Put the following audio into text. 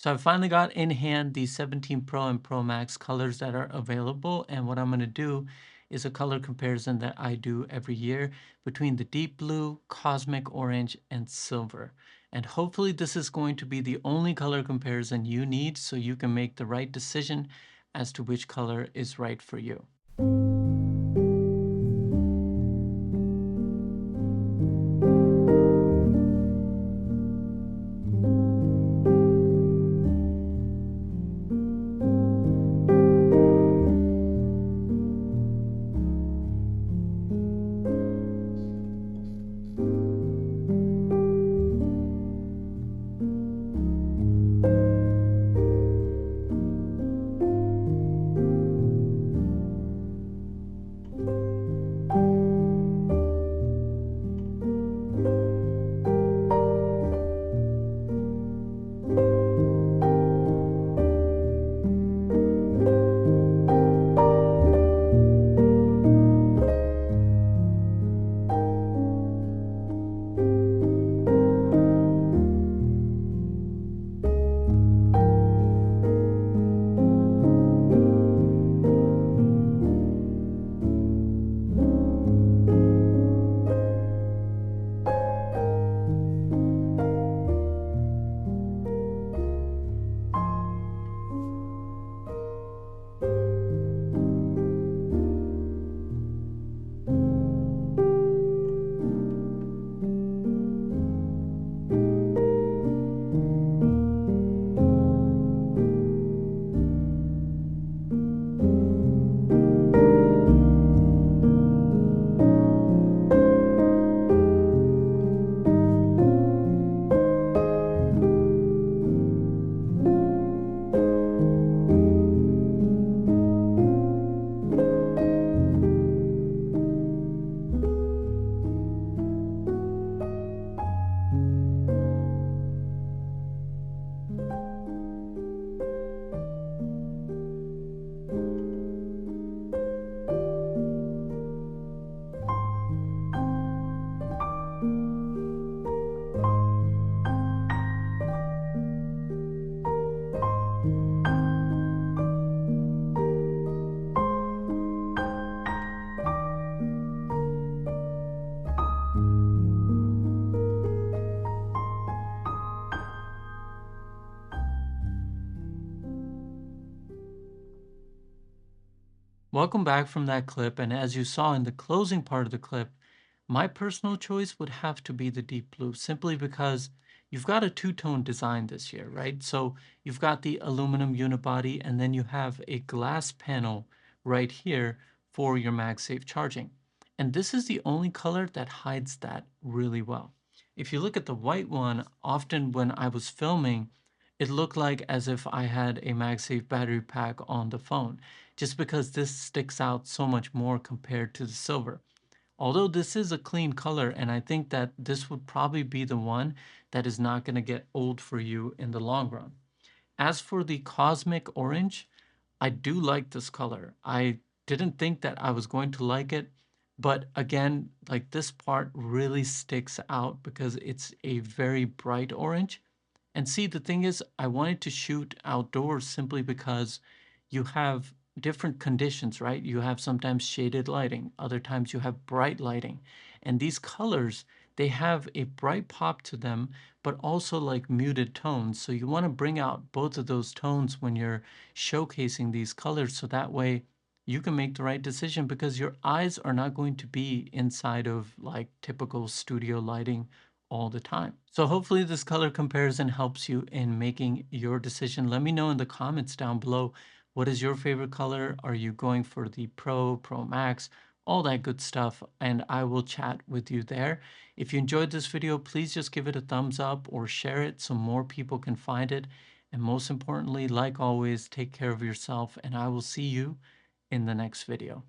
So I finally got in hand the 17 Pro and Pro Max colors that are available. And what I'm going to do is a color comparison that I do every year between the deep blue, cosmic orange, and silver. And hopefully this is going to be the only color comparison you need so you can make the right decision as to which color is right for you. Welcome back from that clip, and as you saw in the closing part of the clip, my personal choice would have to be the deep blue, simply because you've got a two-tone design this year, right? So you've got the aluminum unibody, and then you have a glass panel right here for your MagSafe charging. And this is the only color that hides that really well. If you look at the white one, often when I was filming, it looked like as if I had a MagSafe battery pack on the phone, just because this sticks out so much more compared to the silver. Although this is a clean color, and I think that this would probably be the one that is not going to get old for you in the long run. As for the cosmic orange, I do like this color. I didn't think that I was going to like it, but again, like this part really sticks out because it's a very bright orange. And see, the thing is, I wanted to shoot outdoors simply because you have different conditions, right? You have sometimes shaded lighting, other times you have bright lighting. And these colors, they have a bright pop to them, but also like muted tones. So you want to bring out both of those tones when you're showcasing these colors, so that way you can make the right decision, because your eyes are not going to be inside of like typical studio lighting all the time. So hopefully this color comparison helps you in making your decision. Let me know in the comments down below, what is your favorite color? Are you going for the Pro, Pro Max, all that good stuff? And I will chat with you there. If you enjoyed this video, please just give it a thumbs up or share it so more people can find it. And most importantly, like always, take care of yourself, and I will see you in the next video.